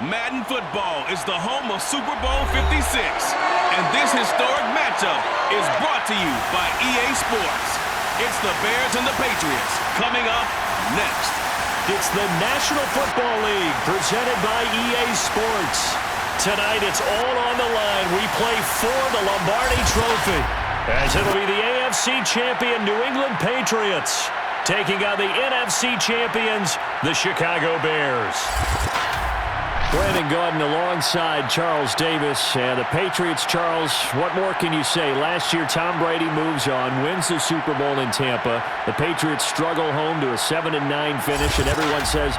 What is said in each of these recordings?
Madden Football is the home of Super Bowl 56. And this historic matchup is brought to you by EA Sports. It's the Bears and the Patriots coming up next. It's the National Football League presented by EA Sports. Tonight it's all on the line. We play for the Lombardi Trophy, as it'll be the AFC champion New England Patriots taking on the NFC champions, the Chicago Bears. Brandon Gaudin alongside Charles Davis. And the Patriots, Charles, what more can you say? Last year, Tom Brady moves on, wins the Super Bowl in Tampa. The Patriots struggle home to a 7-9 finish, and everyone says,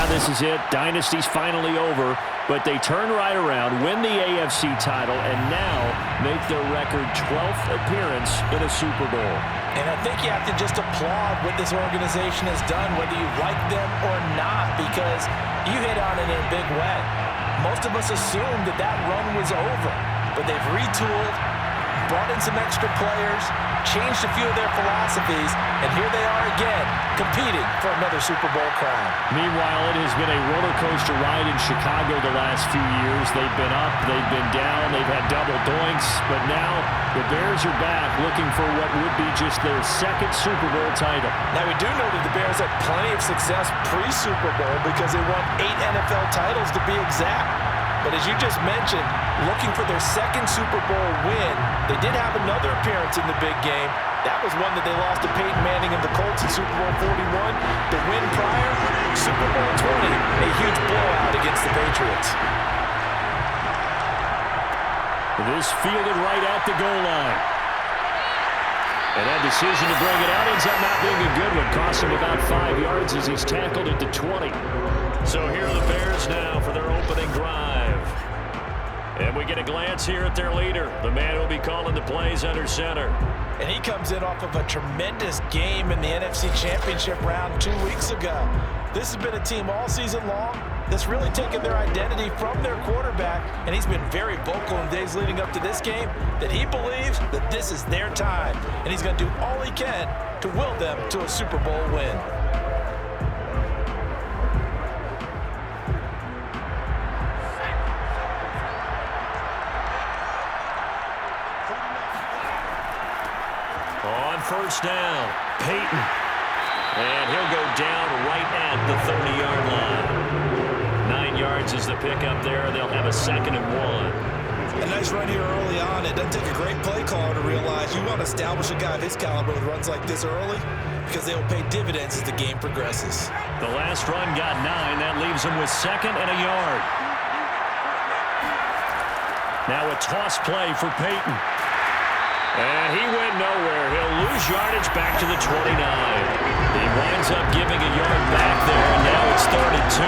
this is it. Dynasty's finally over. But they turn right around, win the AFC title, and now make their record 12th appearance in a Super Bowl. And I think you have to just applaud what this organization has done, whether you like them or not, because you hit on it in a big way. Most of us assumed that that run was over, but they've retooled, brought in some extra players, changed a few of their philosophies, and here they are again, competing for another Super Bowl crown. Meanwhile, it has been a roller coaster ride in Chicago the last few years. They've been up, they've been down, they've had double doinks, but now the Bears are back looking for what would be just their second Super Bowl title. Now, we do know that the Bears had plenty of success pre-Super Bowl because they won 8 NFL titles to be exact. But as you just mentioned, looking for their second Super Bowl win, they did have another appearance in the big game. That was one that they lost to Peyton Manning and the Colts in Super Bowl 41. The win prior, Super Bowl 20, a huge blowout against the Patriots. This fielded right at the goal line. And that decision to bring it out ends up not being a good one. Cost him about 5 yards as he's tackled at the 20. So here are the Bears now for their opening drive. And we get a glance here at their leader, the man who'll be calling the plays under center. And he comes in off of a tremendous game in the NFC Championship round 2 weeks ago. This has been a team all season long that's really taken their identity from their quarterback, and he's been very vocal in days leading up to this game that he believes that this is their time, and he's going to do all he can to will them to a Super Bowl win. On first down, Peyton. And he'll go down right at the 30-yard line. 9 yards is the pickup there. They'll have a 2nd and 1. A nice run here early on. It doesn't take a great play caller to realize you want to establish a guy of his caliber with runs like this early because they will pay dividends as the game progresses. The last run got 9. That leaves him with 2nd and a yard. Now a toss play for Peyton. And he went nowhere. He'll lose yardage back to the 29. He winds up giving a yard back there, and now it's 3rd and 2.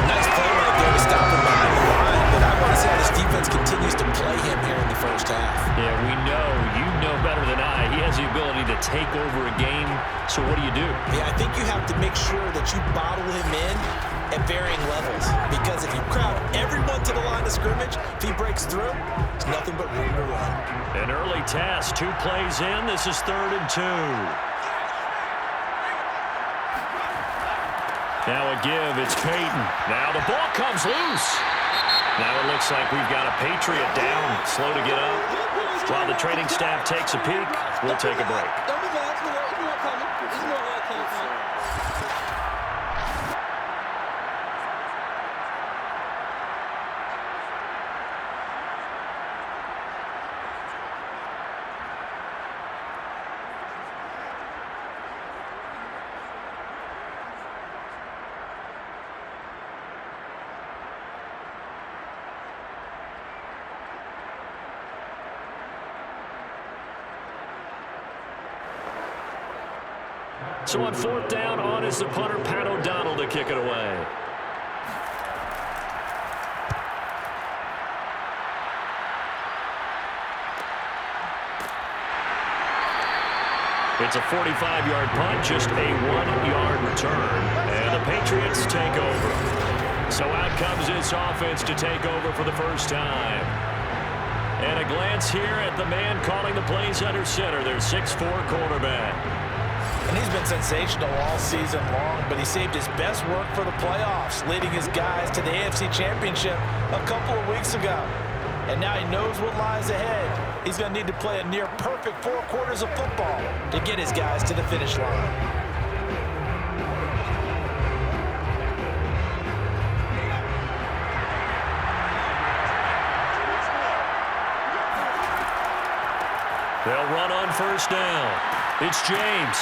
Nice play right there to stop him behind the line, but I want to see how this defense continues to play him here in the first half. Yeah, we know. You know better than I. He has the ability to take over a game, so what do you do? Yeah, I think you have to make sure that you bottle him in at varying levels, because if you crowd everyone to the line of scrimmage, if he breaks through, it's nothing but room to run. An early task, 2 plays in. This is 3rd and 2. Now a give, it's Peyton. Now the ball comes loose. Now it looks like we've got a Patriot down, slow to get up. While the training staff takes a peek, we'll take a break. So on 4th down, on is the punter, Pat O'Donnell, to kick it away. It's a 45-yard punt, just a 1-yard return. And the Patriots take over. So out comes this offense to take over for the first time. And a glance here at the man calling the plays under center, their 6'4" quarterback. And he's been sensational all season long, but he saved his best work for the playoffs, leading his guys to the AFC Championship a couple of weeks ago. And now he knows what lies ahead. He's going to need to play a near-perfect 4 quarters of football to get his guys to the finish line. They'll run on first down. It's James.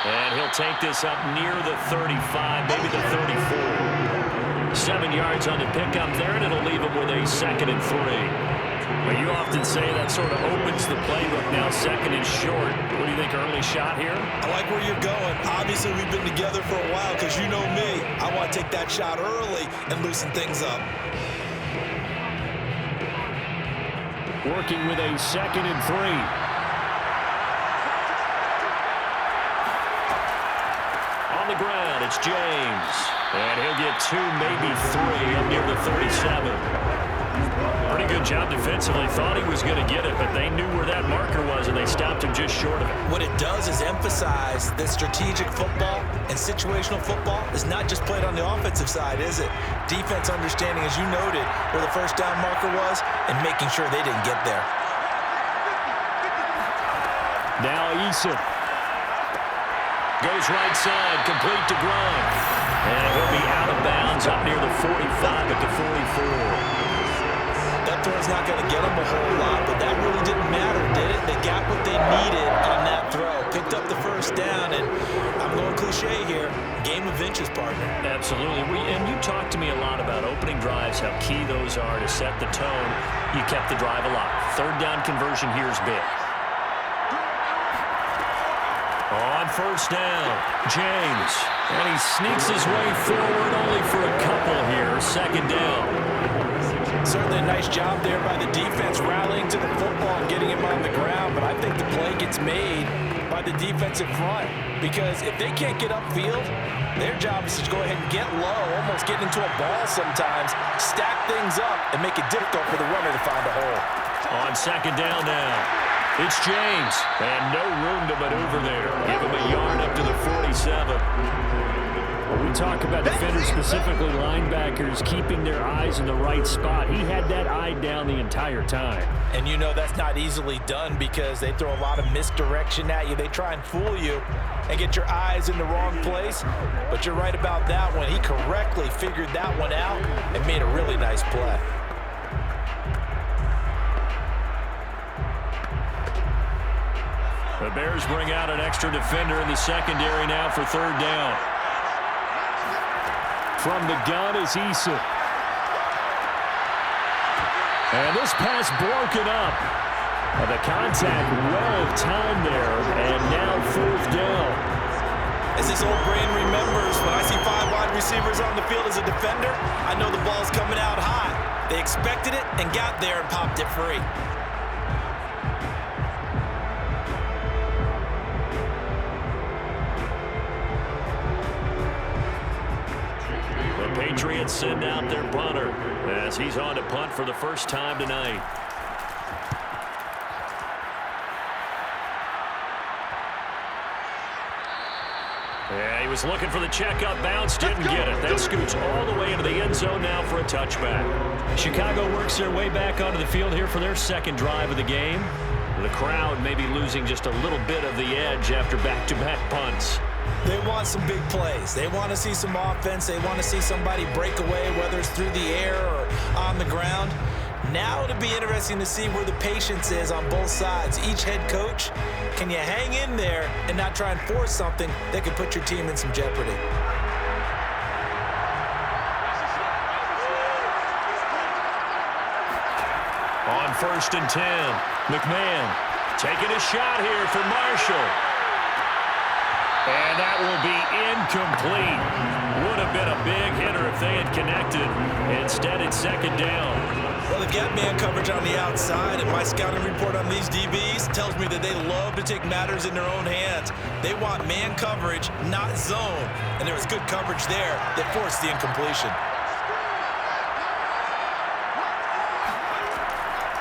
And he'll take this up near the 35, maybe the 34. 7 yards on the pickup there, and it'll leave him with a 2nd and 3. Well, you often say that sort of opens the playbook. Now 2nd and short. What do you think, early shot here? I like where you're going. Obviously, we've been together for a while because you know me. I want to take that shot early and loosen things up. Working with a 2nd and 3. On the ground, it's James. And he'll get 2, maybe 3 up near the 37. Pretty good job defensively. Thought he was going to get it, but they knew where that marker was, and they stopped him just short of it. What it does is emphasize that strategic football and situational football is not just played on the offensive side, is it? Defense understanding, as you noted, where the first down marker was and making sure they didn't get there. Now Eason. Goes right side, complete to Grunt. And he'll be out of bounds up near the 45 at the 44. That throw's not going to get them a whole lot, but that really didn't matter, did it? They got what they needed on that throw. Picked up the first down, and I'm going cliche here, game of inches, partner. Absolutely. And you talked to me a lot about opening drives, how key those are to set the tone. You kept the drive alive. 3rd down conversion here is big. On first down, James. And he sneaks his way forward only for a couple here. 2nd down. Certainly a nice job there by the defense rallying to the football and getting him on the ground, but I think the play gets made by the defensive front because if they can't get upfield, their job is to go ahead and get low, almost get into a ball sometimes, stack things up, and make it difficult for the runner to find a hole. On 2nd down now. It's James, and no room to maneuver there. Give him a yard up to the 47. When we talk about defenders, specifically linebackers, keeping their eyes in the right spot, he had that eye down the entire time. And you know that's not easily done because they throw a lot of misdirection at you. They try and fool you and get your eyes in the wrong place. But you're right about that one. He correctly figured that one out and made a really nice play. The Bears bring out an extra defender in the secondary now for 3rd down. From the gun is Eason. And this pass broken up. And the contact well timed there, and now 4th down. As this old brain remembers, when I see 5 wide receivers on the field as a defender, I know the ball's coming out high. They expected it and got there and popped it free. Patriots send out their punter as he's on to punt for the first time tonight. Yeah, he was looking for the checkup bounce, didn't get it. That scoots all the way into the end zone now for a touchback. Chicago works their way back onto the field here for their 2nd drive of the game. The crowd may be losing just a little bit of the edge after back-to-back punts. They want some big plays. They want to see some offense. They want to see somebody break away, whether it's through the air or on the ground. Now it'll be interesting to see where the patience is on both sides. Each head coach, can you hang in there and not try and force something that could put your team in some jeopardy? On 1st and 10, McMahon taking a shot here for Marshall. And that will be incomplete. Would have been a big hitter if they had connected. Instead, it's 2nd down. Well, they've got man coverage on the outside, and my scouting report on these DBs tells me that they love to take matters in their own hands. They want man coverage, not zone. And there was good coverage there that forced the incompletion.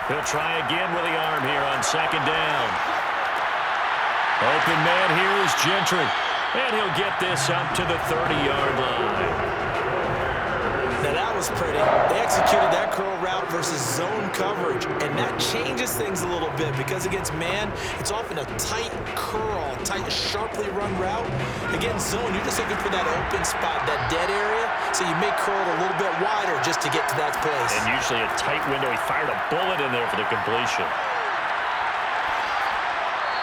He'll try again with the arm here on 2nd down. Open man here is Gentry. And he'll get this up to the 30-yard line. Now that was pretty. They executed that curl route versus zone coverage, and that changes things a little bit because against man, it's often a tight curl, tight, sharply run route. Against zone, you're just looking for that open spot, that dead area, so you may curl it a little bit wider just to get to that place. And usually a tight window. He fired a bullet in there for the completion.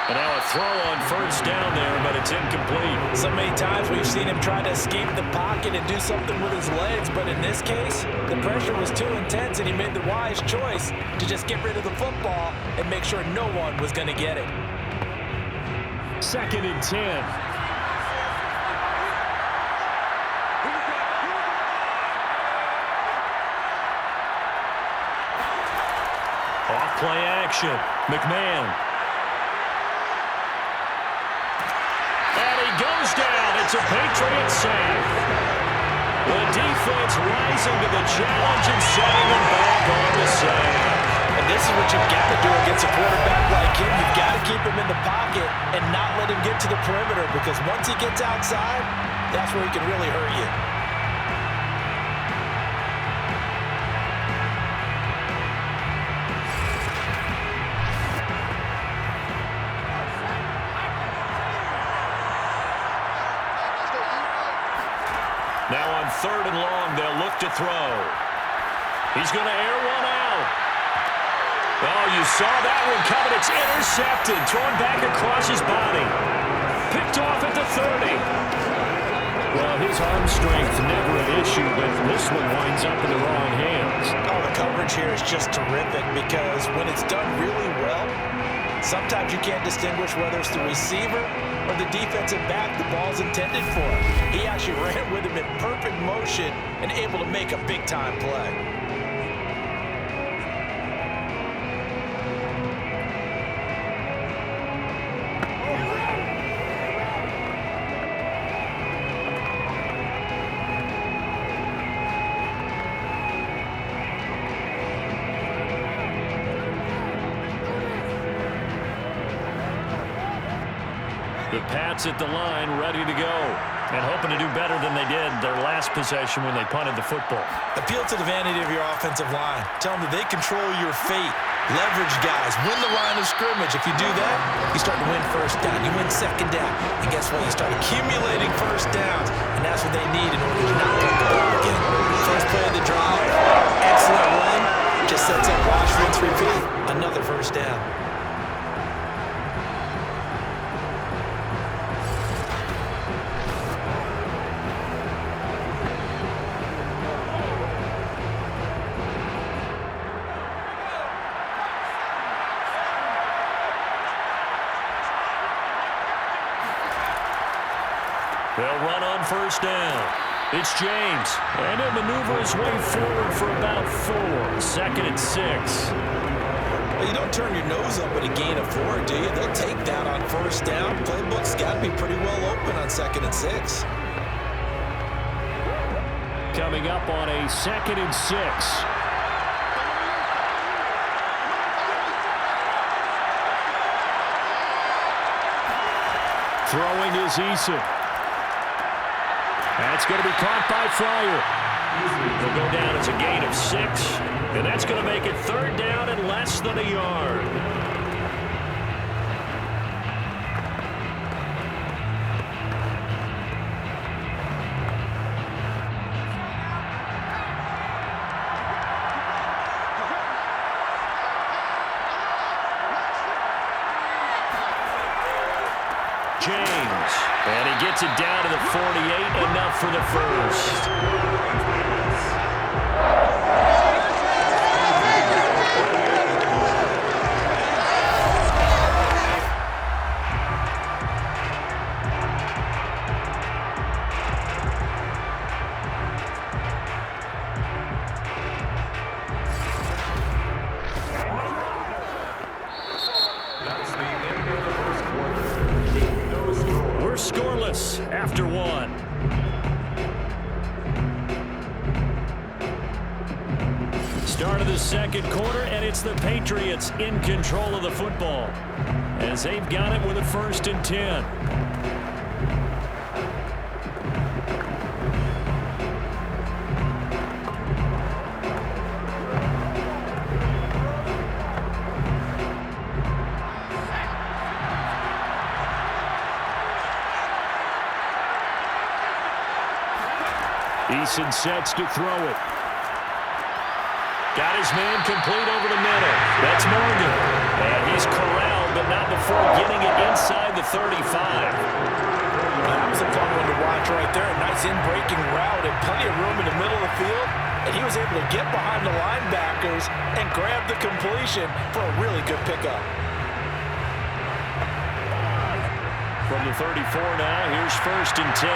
And now a throw on first down there, but it's incomplete. So many times we've seen him try to escape the pocket and do something with his legs, but in this case, the pressure was too intense and he made the wise choice to just get rid of the football and make sure no one was going to get it. 2nd and 10. Off play action. McMahon. Goes down. It's a Patriots sack. The defense rising to the challenge and setting them back on the sack. And this is what you've got to do against a quarterback like him. You've got to keep him in the pocket and not let him get to the perimeter, because once he gets outside, that's where he can really hurt you. Now on 3rd and long, they'll look to throw. He's going to air one out. Oh, you saw that one coming. It's intercepted. Thrown back across his body. Picked off at the 30. Well, his arm strength never an issue, but this one winds up in the wrong hands. Oh, the coverage here is just terrific because when it's done really well, sometimes you can't distinguish whether it's the receiver or the defensive back the ball's intended for. He actually ran with him in perfect motion and able to make a big-time play. The Pats at the line, ready to go, and hoping to do better than they did their last possession when they punted the football. Appeal to the vanity of your offensive line. Tell them that they control your fate. Leverage guys. Win the line of scrimmage. If you do that, you start to win first down. You win second down. And guess what? You start accumulating first downs. And that's what they need in order to not punt the ball again. First play of the drive. Excellent run. Just sets up wash, rinse, repeat. Another first down. They'll run on first down. It's James, and he'll maneuver his way forward for about 4. 2nd and 6. Well, you don't turn your nose up at a gain of 4, do you? They'll take that on first down. Playbook's got to be pretty well open on 2nd and 6. Coming up on a 2nd and 6. Throwing is Eason. That's going to be caught by Fryer. He'll go down as a gain of 6, and that's going to make it 3rd down and less than a yard. James, and he gets it down to the 48, enough for the first. Scoreless after 1. Start of the 2nd quarter, and it's the Patriots in control of the football as they've got it with a 1st and 10. Eason sets to throw it. Got his man complete over the middle. That's Morgan. And he's corralled, but not before getting it inside the 35. That was a fun one to watch right there. A nice in-breaking route and plenty of room in the middle of the field. And he was able to get behind the linebackers and grab the completion for a really good pickup. From the 34 now, here's 1st and 10.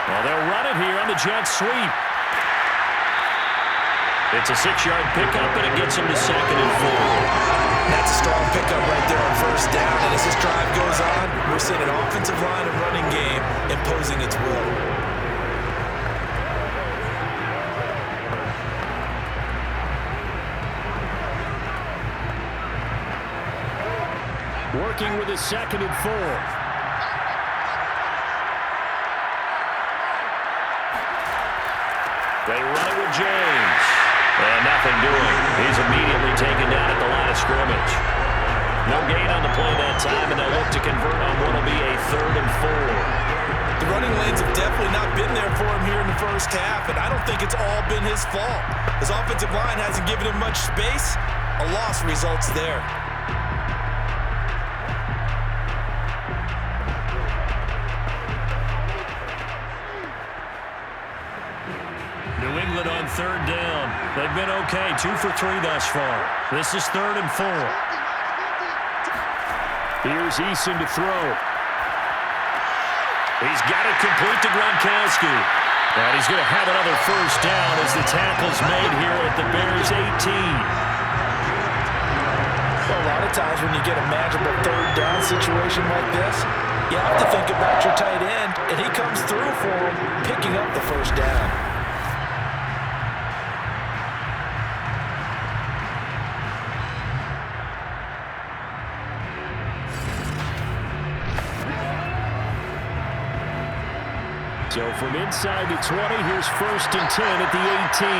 Well, they'll run it here on the jet sweep. It's a 6-yard pickup, and it gets him to 2nd and 4. That's a strong pickup right there on 1st down. And as this drive goes on, we're seeing an offensive line and running game imposing its will. Working with his 2nd and 4. They run it with James. And nothing doing. He's immediately taken down at the line of scrimmage. No gain on the play that time, and they'll look to convert on what will be a 3rd and 4. The running lanes have definitely not been there for him here in the first half, and I don't think it's all been his fault. His offensive line hasn't given him much space. A loss results there. New England on 3rd down. They've been okay, 2 for 3 thus far. This is 3rd and 4. Here's Eason to throw. He's got it complete to Gronkowski. And he's going to have another 1st down as the tackle's made here at the Bears' 18. Well, a lot of times when you get a magical 3rd down situation like this, you have to think about your tight end, and he comes through for him, picking up the 1st down. So from inside the 20, here's 1st and 10 at the 18.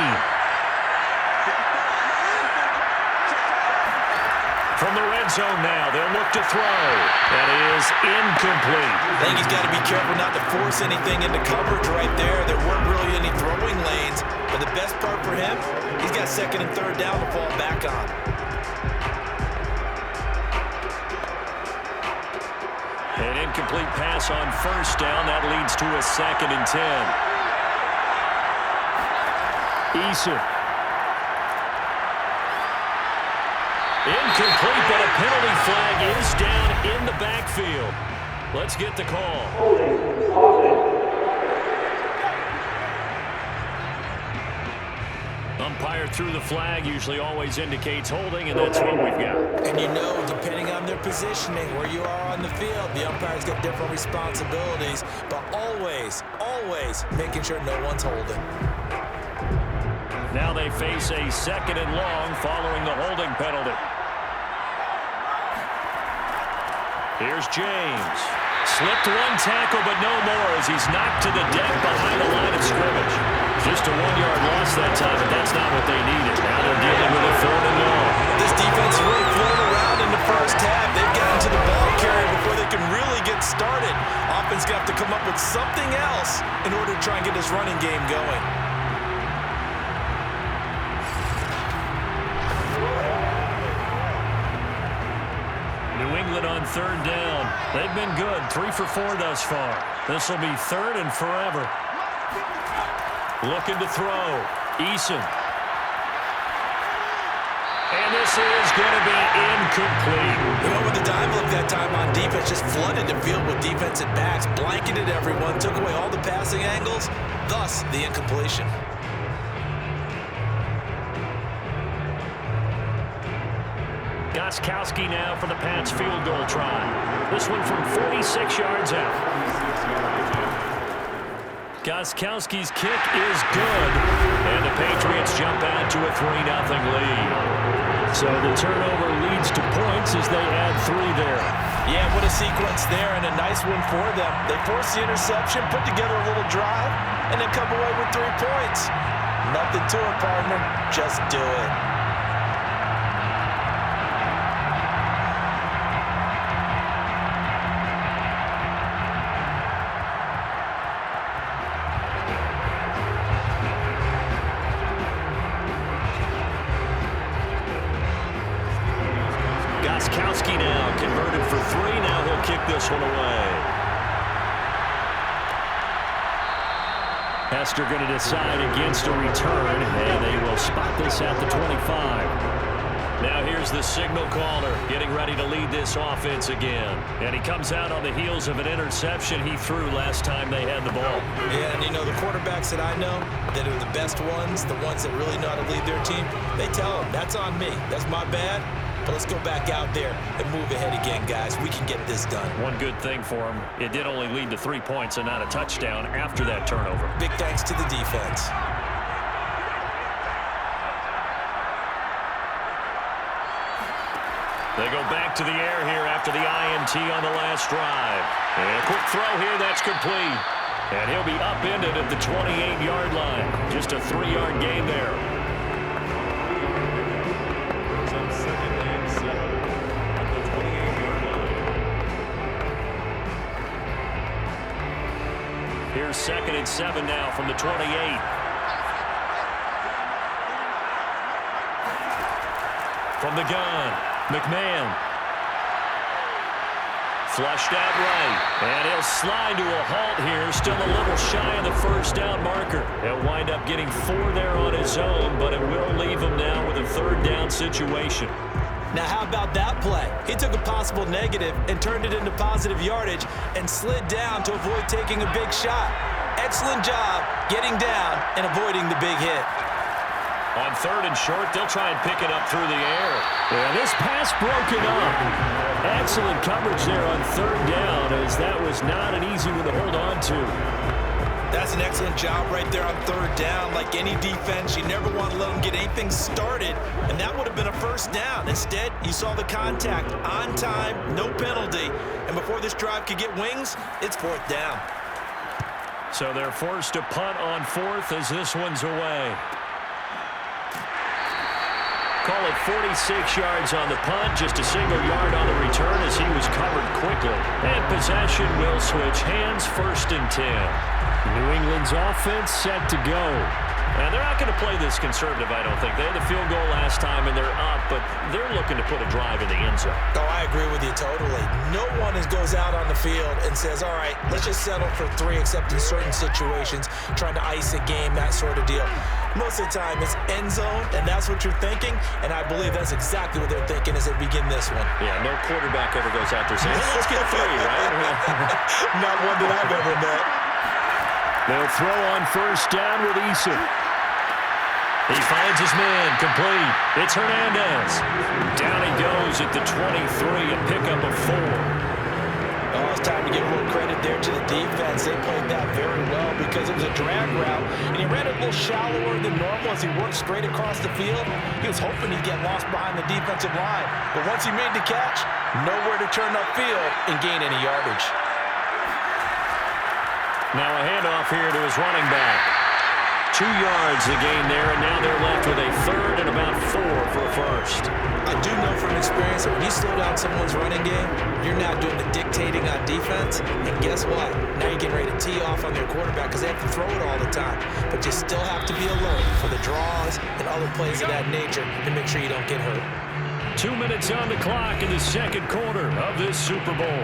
From the red zone now, they'll look to throw. That is incomplete. I think he's got to be careful not to force anything into coverage right there. There weren't really any throwing lanes, but the best part for him, he's got 2nd and 3rd down to fall back on. An incomplete pass on 1st down. That leads to a 2nd and 10. Eason. Incomplete, but a penalty flag is down in the backfield. Let's get the call. Umpire threw the flag, usually always indicates holding, and that's what we've got. And you know, depending on their positioning, where you are on the field, the umpire's got different responsibilities, but always making sure no one's holding. Now they face a 2nd and long following the holding penalty. Here's James. Slipped one tackle, but no more as he's knocked to the deck behind the line of scrimmage. Just a 1-yard loss that time, but that's not what they needed. Now they're dealing with a 3rd and long. This defense really flown around in the first half. They've gotten to the ball carrier before they can really get started. Offense got to come up with something else in order to try and get this running game going. New England on 3rd down. They've been good, 3 for 4 thus far. This will be 3rd and forever. Looking to throw. Eason. And this is going to be incomplete. You know, with the dive look that time on defense, just flooded the field with defensive backs, blanketed everyone, took away all the passing angles, thus the incompletion. Gostkowski now for the Pats field goal try. This one from 46 yards out. Gostkowski's kick is good, and the Patriots jump out to a 3-0 lead. So the turnover leads to points as they add 3 there. Yeah, what a sequence there, and a nice one for them. They force the interception, put together a little drive, and then come away with 3 points. Nothing to it, partner. Just do it. broadcast are going to decide against a return, and they will spot this at the 25. Now here's the signal caller getting ready to lead this offense again. And he comes out on the heels of an interception he threw last time they had the ball. Yeah, and you know, the quarterbacks that I know that are the best ones, the ones that really know how to lead their team, they tell them, that's on me. That's my bad. But let's go back out there and move ahead again, guys. We can get this done. One good thing for him, it did only lead to 3 points and not a touchdown after that turnover. Big thanks to the defense. They go back to the air here after the INT on the last drive. And a quick throw here, that's complete. And he'll be upended at the 28-yard line. Just a 3-yard gain there. Here's 2nd and 7 now from the 28. From the gun, McMahon. Flushed out right. And he'll slide to a halt here. Still a little shy of the first down marker. He'll wind up getting 4 there on his own, but it will leave him now with a 3rd down situation. Now, how about that play? He took a possible negative and turned it into positive yardage and slid down to avoid taking a big shot. Excellent job getting down and avoiding the big hit. On 3rd and short, they'll try and pick it up through the air. And this pass broken up. Excellent coverage there on 3rd down, as that was not an easy one to hold on to. That's an excellent job right there on 3rd down. Like any defense, you never want to let them get anything started, and that would have been a 1st down. Instead, you saw the contact on time, no penalty, and before this drive could get wings, it's 4th down. So they're forced to punt on 4th as this one's away. Call it 46 yards on the punt, just a single yard on the return as he was covered quickly. And possession will switch hands, 1st and 10. New England's offense set to go. And they're not going to play this conservative, I don't think. They had the field goal last time, and they're up, but they're looking to put a drive in the end zone. Oh, I agree with you totally. No one goes out on the field and says, all right, let's just settle for 3, except in certain situations, trying to ice a game, that sort of deal. Most of the time, it's end zone, and that's what you're thinking, and I believe that's exactly what they're thinking as they begin this one. Yeah, no quarterback ever goes out there saying, hey, let's get 3, right? Not one that I've ever met. They'll throw on 1st down with Eason. He finds his man, complete. It's Hernandez. Down he goes at the 23, a pickup of 4. Oh, it's time to give a little credit there to the defense. They played that very well because it was a drag route, and he ran it a little shallower than normal as he worked straight across the field. He was hoping he'd get lost behind the defensive line, but once he made the catch, nowhere to turn upfield and gain any yardage. Now a handoff here to his running back. 2 yards the gain there, and now they're left with a 3rd and about 4 for a 1st. I do know from experience that when you slow down someone's running game, you're now doing the dictating on defense, and guess what? Now you're getting ready to tee off on their quarterback because they have to throw it all the time. But you still have to be alert for the draws and other plays of that nature to make sure you don't get hurt. 2 minutes on the clock in the 2nd quarter of this Super Bowl.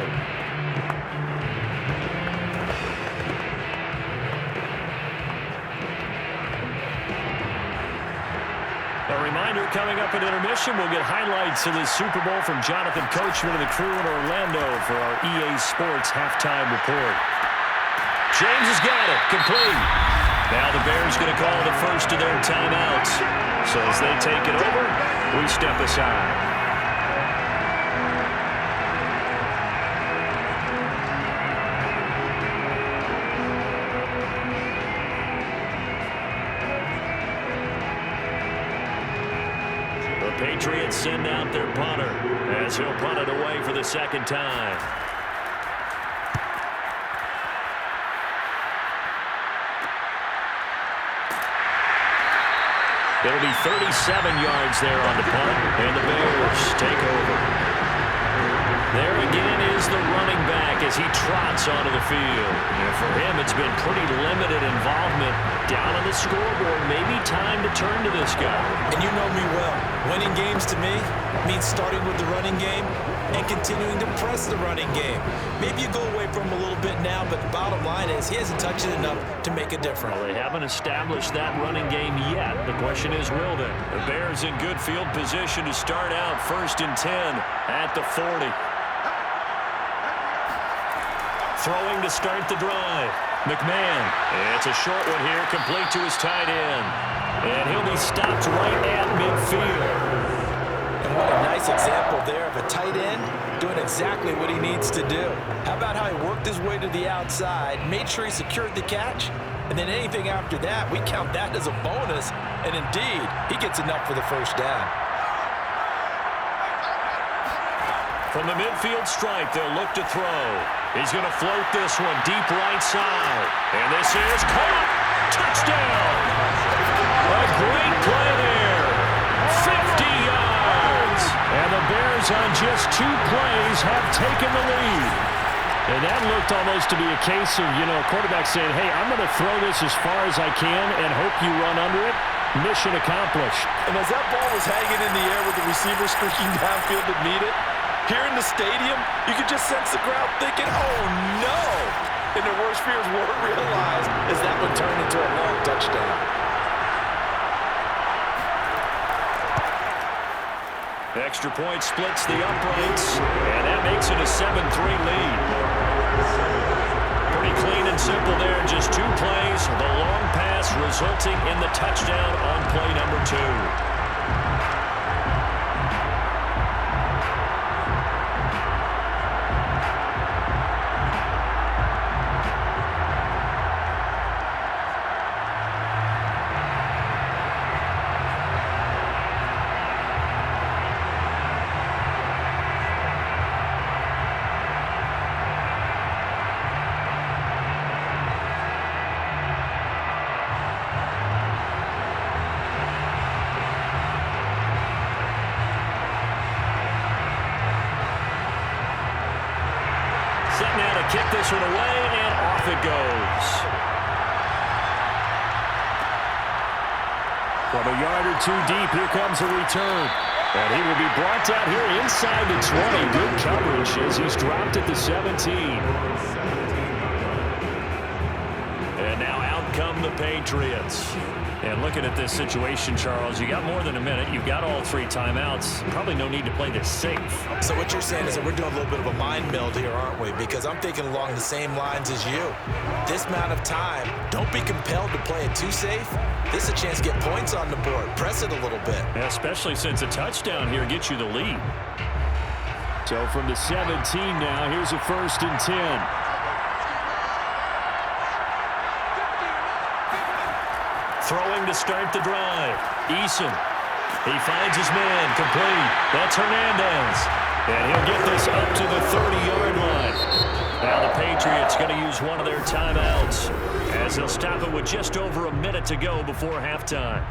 A reminder, coming up at intermission, we'll get highlights of this Super Bowl from Jonathan Coachman and the crew in Orlando for our EA Sports halftime report. James has got it, complete. Now the Bears going to call the first of their timeouts. So as they take it over, we step aside. Patriots send out their punter as he'll punt it away for the 2nd time. It'll be 37 yards there on the punt, and the Bears take over. There again is the running back as he trots onto the field. And for him, it's been pretty limited involvement down on the scoreboard. Maybe time to turn to this guy. And you know me well. Winning games to me means starting with the running game and continuing to press the running game. Maybe you go away from him a little bit now, but the bottom line is he hasn't touched it enough to make a difference. Well, they haven't established that running game yet. The question is, will they? The Bears in good field position to start out 1st and 10 at the 40. Throwing to start the drive. McMahon. It's a short one here, complete to his tight end. And he'll be stopped right at midfield. And what a nice example there of a tight end doing exactly what he needs to do. How about how he worked his way to the outside, made sure he secured the catch, and then anything after that, we count that as a bonus. And indeed, he gets enough for the first down. From the midfield stripe, they'll look to throw. He's going to float this one deep right side. And this is caught. Touchdown. A great play there. 50 yards. And the Bears on just 2 plays have taken the lead. And that looked almost to be a case of, quarterback saying, hey, I'm going to throw this as far as I can and hope you run under it. Mission accomplished. And as that ball was hanging in the air with the receiver streaking downfield to meet it, here in the stadium, you could just sense the crowd thinking, oh, no! And their worst fears weren't realized as that one turned into a long touchdown. Extra point splits the uprights, and that makes it a 7-3 lead. Pretty clean and simple there, just 2 plays. The long pass resulting in the touchdown on play number 2. Now to kick this one away, and off it goes. From a yard or 2 deep, here comes a return. And he will be brought down here inside the 20. Good coverage as he's dropped at the 17. And now out come the Patriots. And looking at this situation, Charles, you got more than a minute. You've got all 3 timeouts. Probably no need to play this safe. So what you're saying is that we're doing a little bit of a mind meld here, aren't we? Because I'm thinking along the same lines as you. This amount of time, don't be compelled to play it too safe. This is a chance to get points on the board. Press it a little bit. Yeah, especially since a touchdown here gets you the lead. So from the 17 now, here's a 1st and 10. Throwing to start the drive. Eason. He finds his man. Complete. That's Hernandez. And he'll get this up to the 30-yard line. Now the Patriots going to use one of their timeouts as they'll stop it with just over a minute to go before halftime.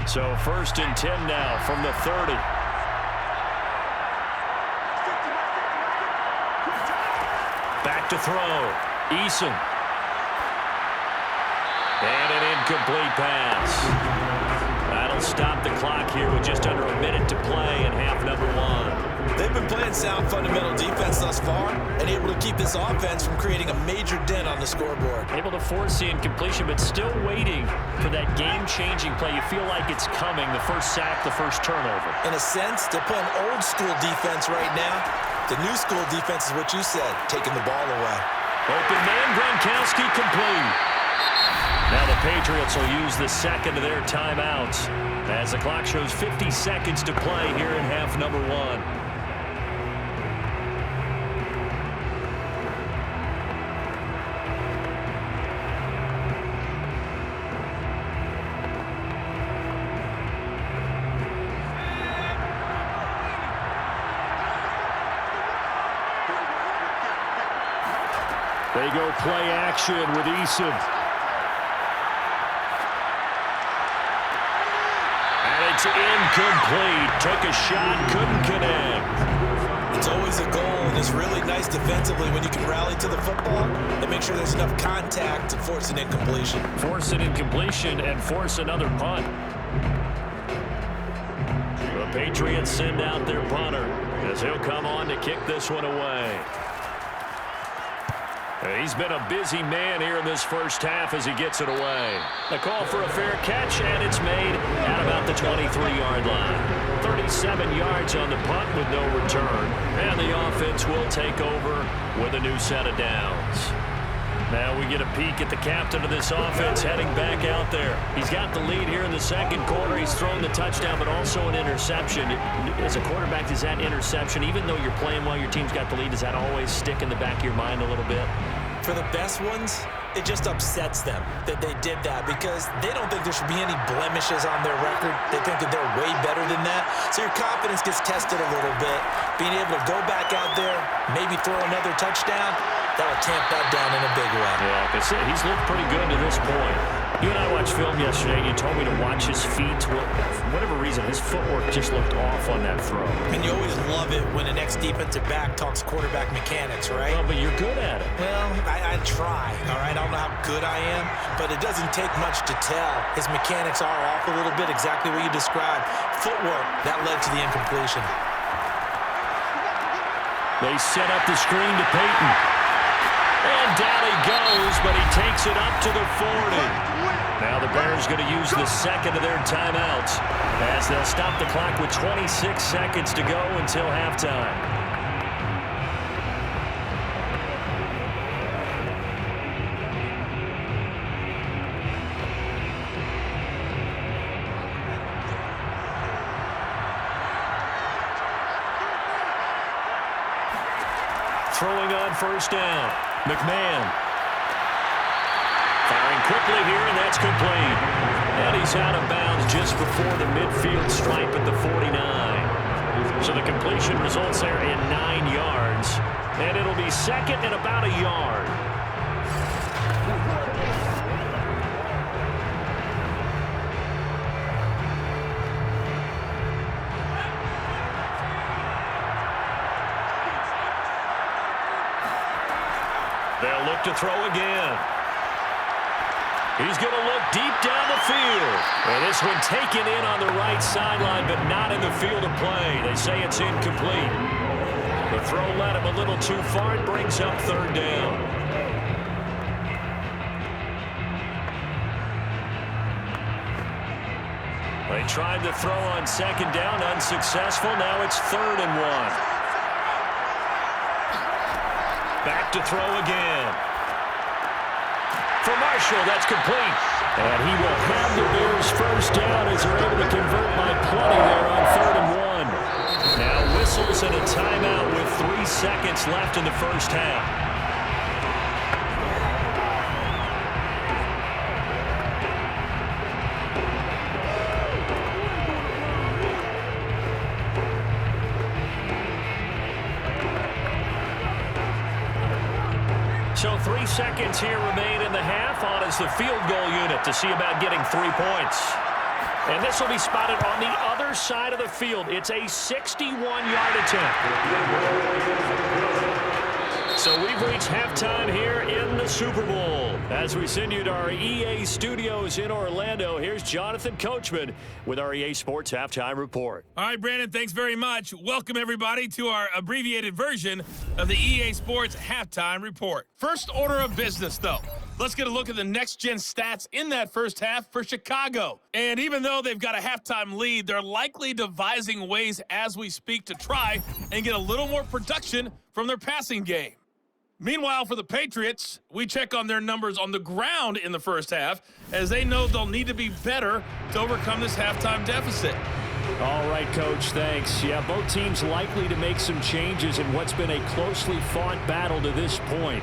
So 1st and 10 now from the 30. Back to throw. Eason. And an incomplete pass. That'll stop the clock here with just under a minute to play in half number 1. They've been playing sound fundamental defense thus far and able to keep this offense from creating a major dent on the scoreboard. Able to force the incompletion, but still waiting for that game-changing play. You feel like it's coming, the first sack, the first turnover. In a sense, they're playing old-school defense right now. The new-school defense is what you said, taking the ball away. Open man, Gronkowski complete. Now the Patriots will use the second of their timeouts as the clock shows 50 seconds to play here in half number 1. They go play action with Eason. And it's incomplete. Took a shot, couldn't connect. It's always a goal in it's really nice defensively when you can rally to the football and make sure there's enough contact to force an incompletion. Force an incompletion and force another punt. The Patriots send out their punter as he'll come on to kick this one away. He's been a busy man here in this first half as he gets it away. The call for a fair catch, and it's made at about the 23-yard line. 37 yards on the punt with no return. And the offense will take over with a new set of downs. Now we get a peek at the captain of this offense heading back out there. He's got the lead here in the second quarter. He's thrown the touchdown, but also an interception. As a quarterback, does that interception, even though you're playing while your team's got the lead, does that always stick in the back of your mind a little bit? For the best ones, it just upsets them that they did that because they don't think there should be any blemishes on their record. They think that they're way better than that. So your confidence gets tested a little bit. Being able to go back out there, maybe throw another touchdown, that'll tamp that down in a big way. Yeah, because he's looked pretty good to this point. You and I watched film yesterday, and you told me to watch his feet. For whatever reason, his footwork just looked off on that throw. And you always love it when the next defensive back talks quarterback mechanics, right? Well, but you're good at it. Well, I try, all right? I don't know how good I am, but it doesn't take much to tell. His mechanics are off a little bit, exactly what you described. Footwork, that led to the incompletion. They set up the screen to Peyton. And down he goes, but he takes it up to the 40. Now the Bears going to use the second of their timeouts as they'll stop the clock with 26 seconds to go until halftime. Throwing on first down, McMahon. Firing quickly here, and that's complete. And he's out of bounds just before the midfield stripe at the 49. So the completion results there in 9 yards. And it'll be second and about a yard. They'll look to throw again. He's going to look deep down the field. And this one taken in on the right sideline, but not in the field of play. They say it's incomplete. The throw led him a little too far. It brings up third down. They tried to throw on second down, unsuccessful. Now it's 3rd and 1. Back to throw again. For Marshall, that's complete. And he will have the Bears first down as they're able to convert by plenty there on 3rd and 1. Now whistles and a timeout with 3 seconds left in the first half. So 3 seconds here remain in the half. On is the field goal unit to see about getting 3 points. And this will be spotted on the other side of the field. It's a 61-yard attempt. So we've reached halftime here in the Super Bowl. As we send you to our EA studios in Orlando, here's Jonathan Coachman with our EA Sports Halftime Report. All right, Brandon, thanks very much. Welcome, everybody, to our abbreviated version of the EA Sports Halftime Report. First order of business, though. Let's get a look at the next-gen stats in that first half for Chicago. And even though they've got a halftime lead, they're likely devising ways as we speak to try and get a little more production from their passing game. Meanwhile, for the Patriots, we check on their numbers on the ground in the first half, as they know they'll need to be better to overcome this halftime deficit. All right, Coach, thanks. Yeah, both teams likely to make some changes in what's been a closely fought battle to this point.